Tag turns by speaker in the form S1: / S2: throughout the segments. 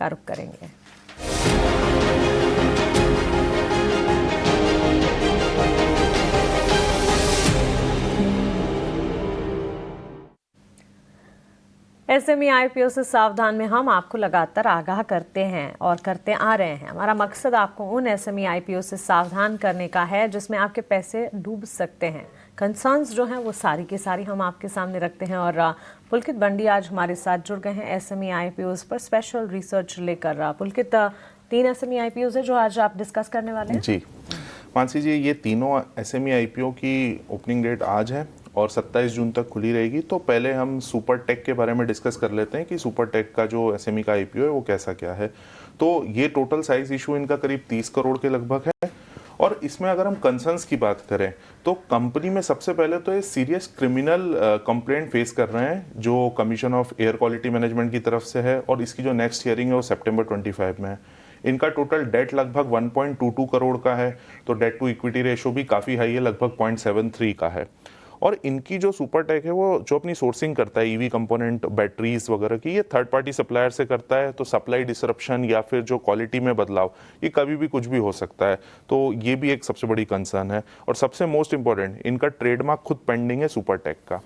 S1: का रुख करेंगे। एसएमई आईपीओ से सावधान में हम आपको लगातार आगाह करते हैं और करते आ रहे हैं। हमारा मकसद आपको उन एसएमई आईपीओ से सावधान करने का है जिसमें आपके पैसे डूब सकते हैं। कंसर्न्स जो हैं वो सारी की सारी हम आपके सामने रखते हैं और पुलकित बंडी आज हमारे साथ जुड़ गए हैं एसएमई आईपीओ पर स्पेशल रिसर्च लेकर। पुलकित, 3 एसएमई आईपीओ है जो आज आप डिस्कस करने वाले हैं।
S2: जी मानसी जी, ये तीनों एसएमई आईपीओ की ओपनिंग डेट आज है और 27 जून तक खुली रहेगी। तो पहले हम सुपर टेक के बारे में डिस्कस कर लेते हैं कि सुपर टेक का जो एसएमई का आईपीओ है वो कैसा क्या है। तो ये टोटल साइज इशू इनका करीब 30 करोड़ के लगभग है। और इसमें अगर हम कंसर्न्स की बात करें तो कंपनी में सबसे पहले तो ये सीरियस क्रिमिनल कंप्लेंट फेस कर रहे हैं जो commission of air quality management की तरफ से है और इसकी जो नेक्स्ट हियरिंग है वो सितंबर 25 में है। इनका टोटल डेट लगभग 1.22 करोड़ का है, तो डेट टू इक्विटी रेशो भी काफ़ी हाई है, लगभग 0.73 का है। और इनकी जो सुपर टेक है वो जो अपनी सोर्सिंग करता है ईवी कंपोनेंट बैटरीज वगैरह की, ये थर्ड पार्टी सप्लायर से करता है। तो सप्लाई डिसरप्शन या फिर जो क्वालिटी में बदलाव, ये कभी भी कुछ भी हो सकता है। तो ये भी एक सबसे बड़ी कंसर्न है। और सबसे मोस्ट इंपॉर्टेंट, इनका ट्रेडमार्क खुद पेंडिंग है सुपर टेक का।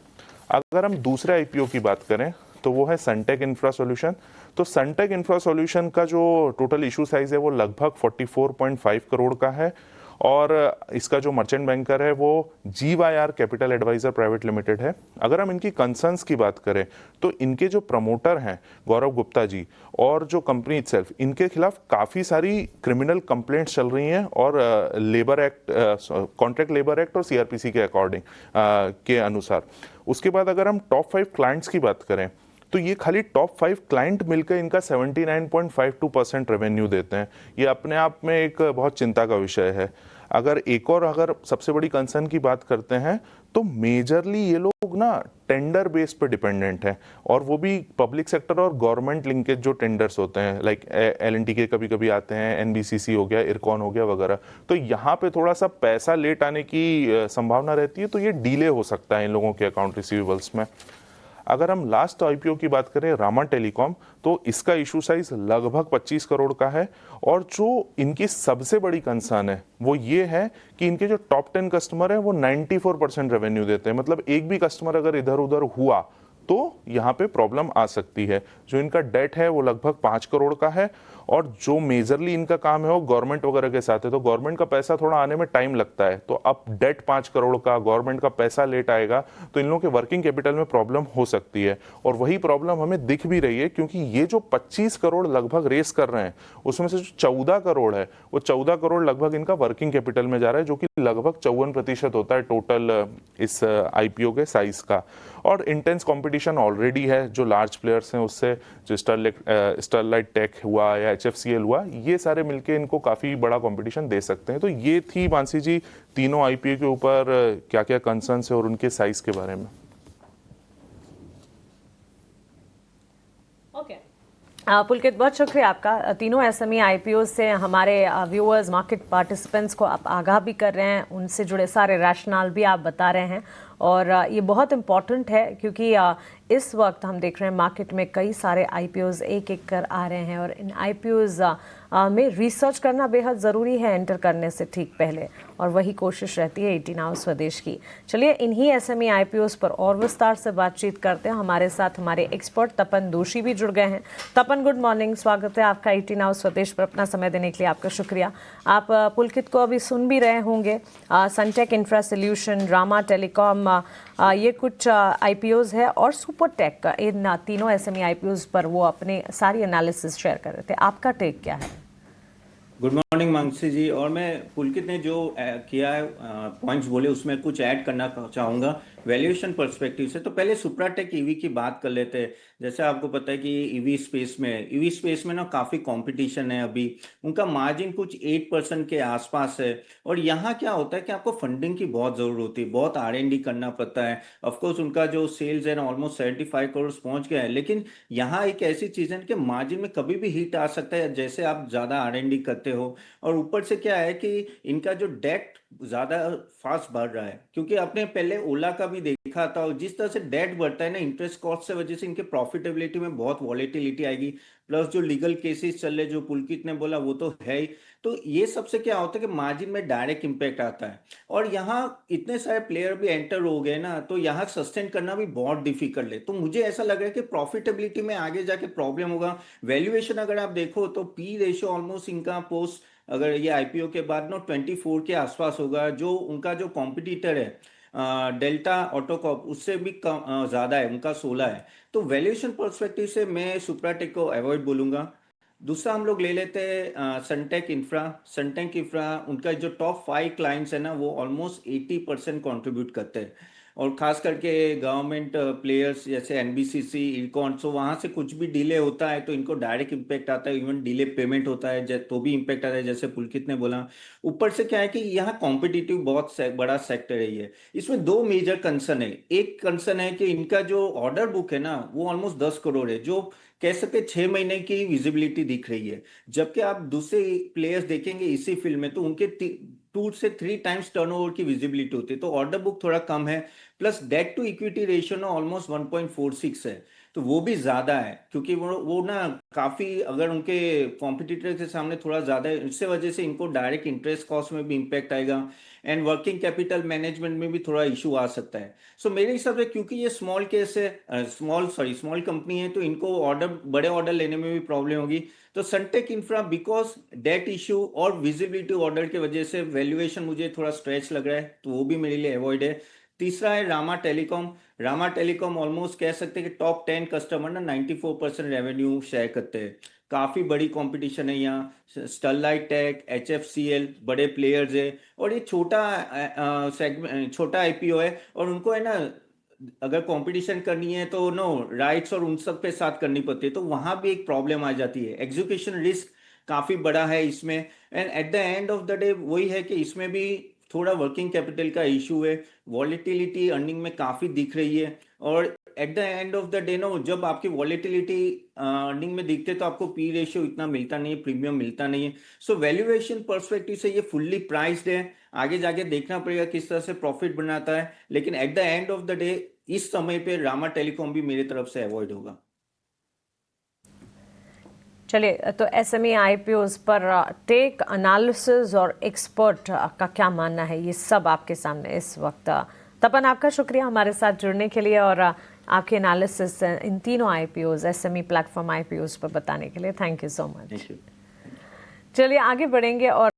S2: अगर हम दूसरे आईपीओ की बात करें तो वो है सनटेक इंफ्रा सॉल्यूशन। तो सनटेक इंफ्रा सॉल्यूशन का जो टोटल इशू साइज है वो लगभग 44.5 करोड़ का है और इसका जो मर्चेंट बैंकर है वो GYR capital advisor private limited है। अगर हम इनकी कंसर्न्स की बात करें तो इनके जो प्रमोटर हैं गौरव गुप्ता जी और जो कंपनी इटसेल्फ, इनके खिलाफ काफ़ी सारी क्रिमिनल कंप्लेंट्स चल रही हैं और labour act, contract labour act और CRPC के अकॉर्डिंग के अनुसार। उसके बाद अगर हम टॉप 5 क्लाइंट्स की बात करें तो ये खाली टॉप 5 क्लाइंट मिलकर इनका 79.52% रेवेन्यू देते हैं। ये अपने आप में एक बहुत चिंता का विषय है। अगर सबसे बड़ी कंसर्न की बात करते हैं तो मेजरली ये लोग ना टेंडर बेस पे डिपेंडेंट हैं और वो भी पब्लिक सेक्टर और गवर्नमेंट लिंकेज जो टेंडर्स होते हैं, लाइक L&T के कभी कभी आते हैं, NBCC हो गया, इरकॉन हो गया वगैरह। तो यहाँ पे थोड़ा सा पैसा लेट आने की संभावना रहती है, तो ये डिले हो सकता है इन लोगों के अकाउंट रिसीवेबल्स में। अगर हम लास्ट आईपीओ की बात करें रामा टेलीकॉम, तो इसका इशू साइज लगभग 25 करोड़ का है और जो इनकी सबसे बड़ी कंसर्न है वो ये है कि इनके जो टॉप 10 कस्टमर हैं वो 94% रेवेन्यू देते हैं। मतलब एक भी कस्टमर अगर इधर उधर हुआ तो यहाँ पे प्रॉब्लम आ सकती है। जो इनका डेट है वो लगभग 5 करोड़ का है और जो मेजरली इनका काम है वो गवर्नमेंट वगैरह के साथ है। तो गवर्नमेंट का पैसा थोड़ा आने में टाइम लगता है। तो अब डेट 5 करोड़ का, गवर्नमेंट का पैसा लेट आएगा तो इन लोगों के वर्किंग कैपिटल में प्रॉब्लम हो सकती है। और वही प्रॉब्लम हमें दिख भी रही है क्योंकि ये जो 25 करोड़ लगभग रेस कर रहे हैं उसमें से जो 14 करोड़ है वो 14 करोड़ लगभग इनका वर्किंग कैपिटल में जा रहा है, जो कि लगभग 54% होता है टोटल इस आईपीओ के साइज का। और इंटेंस कंपटीशन ऑलरेडी है जो लार्ज प्लेयर्स हैं उससे, जो स्टरलाइट टेक हुआ या HFCL हुआ, ये सारे मिलके इनको काफ़ी बड़ा कंपटीशन दे सकते हैं। तो ये थी मानसी जी तीनों आईपीओ के ऊपर क्या क्या कंसर्न्स है और उनके साइज के बारे में।
S1: पुलकित, बहुत शुक्रिया आपका। तीनों एसएमई आईपीओ से हमारे व्यूअर्स, मार्केट पार्टिसिपेंट्स को आप आगाह भी कर रहे हैं, उनसे जुड़े सारे रैशनल भी आप बता रहे हैं और ये बहुत इम्पॉर्टेंट है क्योंकि इस वक्त हम देख रहे हैं मार्केट में कई सारे आईपीओज एक एक कर आ रहे हैं और इन आईपीओज में रिसर्च करना बेहद ज़रूरी है एंटर करने से ठीक पहले, और वही कोशिश रहती है 18 आवर्स स्वदेश की। चलिए इन्हीं एसएमई आईपीओज पर और विस्तार से बातचीत करते हैं। हमारे साथ हमारे एक्सपर्ट तपन दोषी भी जुड़ गए हैं। तपन, गुड मॉर्निंग, स्वागत है आपका 18 आवर्स स्वदेश पर। अपना समय देने के लिए आपका शुक्रिया। आप पुलकित को अभी सुन भी रहे होंगे। सनटेक इंफ्रा सोल्यूशन, रामा टेलीकॉम, ये कुछ आईपीओज है और सुपर टेक का, इन तीनों एसएमई आईपीओज पर वो अपने सारी एनालिसिस शेयर कर रहे थे। आपका टेक क्या है?
S3: गुड मॉर्निंग मानसी जी। और मैं पुलकित ने जो किया है पॉइंट्स बोले उसमें कुछ ऐड करना चाहूँगा वैल्यूएशन पर्सपेक्टिव से। तो पहले सुप्राटेक ईवी की बात कर लेते हैं। जैसे आपको पता है कि ईवी स्पेस में ना काफ़ी कंपटीशन है अभी। उनका मार्जिन कुछ 8% के आसपास है और यहाँ क्या होता है कि आपको फंडिंग की बहुत ज़रूरत होती है, बहुत R&D करना पड़ता है। ऑफकोर्स उनका जो सेल्स है ना ऑलमोस्ट 75 करोड़ पहुँच गया है, लेकिन यहाँ एक ऐसी चीज़ है कि मार्जिन में कभी भी हिट आ सकता है जैसे आप ज़्यादा R&D करते हो। और ऊपर से क्या है कि इनका जो डेट ज्यादा फास्ट बढ़ रहा है, क्योंकि आपने पहले ओला का भी देखा था, और जिस तरह से डेट बढ़ता है ना इंटरेस्ट कॉस्ट से वजह से इनके प्रॉफिटेबिलिटी में बहुत वॉलेटिलिटी आएगी। प्लस जो लीगल केसेस चल रहे, जो पुलकित ने बोला वो तो है ही। तो ये सबसे क्या होता है कि मार्जिन में डायरेक्ट इम्पैक्ट आता है, और यहाँ इतने सारे प्लेयर भी एंटर हो गए ना, तो यहाँ सस्टेन करना भी बहुत डिफिकल्ट है। तो मुझे ऐसा लग रहा है कि प्रॉफिटेबिलिटी में आगे जाके प्रॉब्लम होगा। वैल्यूएशन अगर आप देखो तो पी रेशियो ऑलमोस्ट इनका पोस्ट अगर ये आईपीओ के बाद ना 24 के आसपास होगा। जो उनका जो कॉम्पिटिटर है डेल्टा ऑटोकॉप, उससे भी कम ज्यादा है, उनका 16 है। तो वैल्यूएशन पर्सपेक्टिव से मैं सुप्राटेक को अवॉइड बोलूंगा। दूसरा हम लोग ले लेते हैं सनटेक इंफ्रा। सनटेक इंफ्रा उनका जो टॉप 5 क्लाइंट्स है ना, वो ऑलमोस्ट 80% कॉन्ट्रीब्यूट करते हैं, और खास करके गवर्नमेंट प्लेयर्स जैसे एनबीसीसी, इरकॉन, सो वहाँ से कुछ भी डिले होता है तो इनको डायरेक्ट इम्पैक्ट आता है। इवन डिले पेमेंट होता है तो भी इम्पैक्ट आता है, जैसे पुलकित ने बोला। ऊपर से क्या है कि यहाँ कॉम्पिटिटिव बहुत बड़ा सेक्टर है ये। इसमें दो मेजर कंसर्न है। एक कंसर्न है कि इनका जो ऑर्डर बुक है ना, वो ऑलमोस्ट 10 करोड़ है, जो कह सकते 6 महीने की विजिबिलिटी दिख रही है। जबकि आप दूसरे प्लेयर्स देखेंगे इसी फील्ड में तो उनके 2 से 3 टाइम्स टर्नओवर की विजिबिलिटी होती है, तो ऑर्डर बुक थोड़ा कम है। Plus debt to equity ratio ना ऑलमोस्ट 1.46 है, तो वो भी ज्यादा है, क्योंकि वो ना काफी अगर उनके कॉम्पिटिटर के सामने थोड़ा ज्यादा है, इससे वजह से इनको डायरेक्ट इंटरेस्ट कॉस्ट में भी इम्पैक्ट आएगा, एंड वर्किंग कैपिटल मैनेजमेंट में भी थोड़ा इशू आ सकता है। सो मेरे हिसाब से क्योंकि ये स्मॉल केस है, स्मॉल कंपनी है, तो इनको बड़े ऑर्डर लेने में भी प्रॉब्लम होगी। तो Suntech Infra because debt issue और विजिबिलिटी ऑर्डर की वजह से वैल्यूएशन मुझे थोड़ा स्ट्रेच लग रहा है, तो वो भी मेरे लिए अवॉइड है। तीसरा है Rama telecom. Rama telecom almost कह सकते हैं कि टॉप 10 कस्टमर ना 94% रेवेन्यू शेयर करते हैं। काफी बड़ी कंपटीशन है यहाँ, स्टरलाइट टेक, एचएफसीएल बड़े प्लेयर्स है, और ये छोटा सेगमेंट, छोटा आईपीओ है, और उनको है ना अगर कंपटीशन करनी है तो नो राइट्स और उन सब के साथ करनी पड़ती है, तो वहां भी एक प्रॉब्लम आ जाती है। एग्जीक्यूशन रिस्क काफी बड़ा है इसमें, and at the end of the day वही है कि इसमें भी थोड़ा वर्किंग कैपिटल का इशू है। वॉलेटिलिटी अर्निंग में काफी दिख रही है, और at the end of the day no जब आपकी वॉलेटिलिटी अर्निंग में दिखते तो आपको पी रेशियो इतना मिलता नहीं है, प्रीमियम मिलता नहीं है। सो वैल्यूएशन पर्सपेक्टिव से ये फुल्ली प्राइस्ड है। आगे जाके देखना पड़ेगा किस तरह से प्रॉफिट बनाता है, लेकिन eight the end of the day इस समय पे रामा टेलीकॉम भी मेरी तरफ से अवॉइड होगा।
S1: चलिए, तो एसएमई आईपीओज पर टेक एनालिसिस और एक्सपर्ट का क्या मानना है, ये सब आपके सामने इस वक्त। तपन, आपका शुक्रिया हमारे साथ जुड़ने के लिए और आपके एनालिसिस इन तीनों आईपीओज, एसएमई प्लेटफॉर्म आईपीओज पर बताने के लिए। Thank you so much. चलिए आगे बढ़ेंगे और